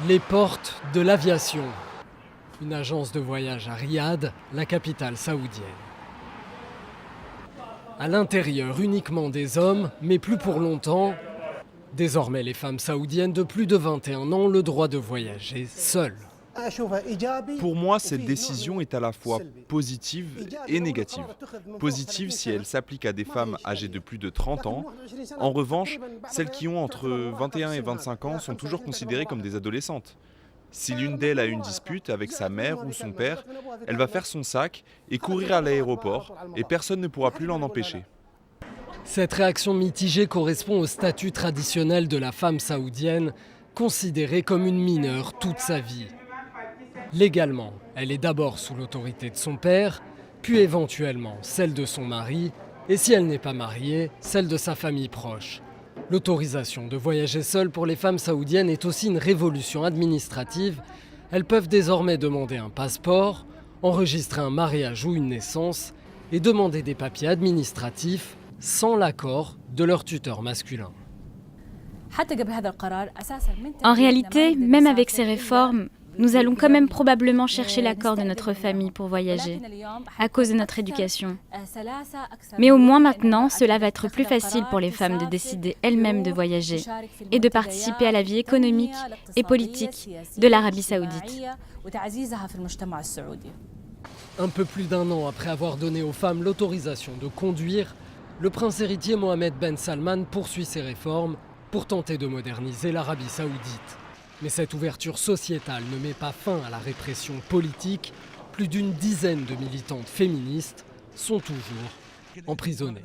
Les portes de l'aviation. Une agence de voyage à Riyad, la capitale saoudienne. À l'intérieur, uniquement des hommes, mais plus pour longtemps. Désormais, les femmes saoudiennes de plus de 21 ans ont le droit de voyager seules. Pour moi, cette décision est à la fois positive et négative. Positive si elle s'applique à des femmes âgées de plus de 30 ans. En revanche, celles qui ont entre 21 et 25 ans sont toujours considérées comme des adolescentes. Si l'une d'elles a une dispute avec sa mère ou son père, elle va faire son sac et courir à l'aéroport et personne ne pourra plus l'en empêcher. Cette réaction mitigée correspond au statut traditionnel de la femme saoudienne, considérée comme une mineure toute sa vie. Légalement, elle est d'abord sous l'autorité de son père, puis éventuellement celle de son mari, et si elle n'est pas mariée, celle de sa famille proche. L'autorisation de voyager seule pour les femmes saoudiennes est aussi une révolution administrative. Elles peuvent désormais demander un passeport, enregistrer un mariage ou une naissance et demander des papiers administratifs sans l'accord de leur tuteur masculin. En réalité, même avec ces réformes, nous allons quand même probablement chercher l'accord de notre famille pour voyager, à cause de notre éducation. Mais au moins maintenant, cela va être plus facile pour les femmes de décider elles-mêmes de voyager et de participer à la vie économique et politique de l'Arabie saoudite. Un peu plus d'un an après avoir donné aux femmes l'autorisation de conduire, le prince héritier Mohammed Ben Salman poursuit ses réformes pour tenter de moderniser l'Arabie saoudite. Mais cette ouverture sociétale ne met pas fin à la répression politique. Plus d'une dizaine de militantes féministes sont toujours emprisonnées.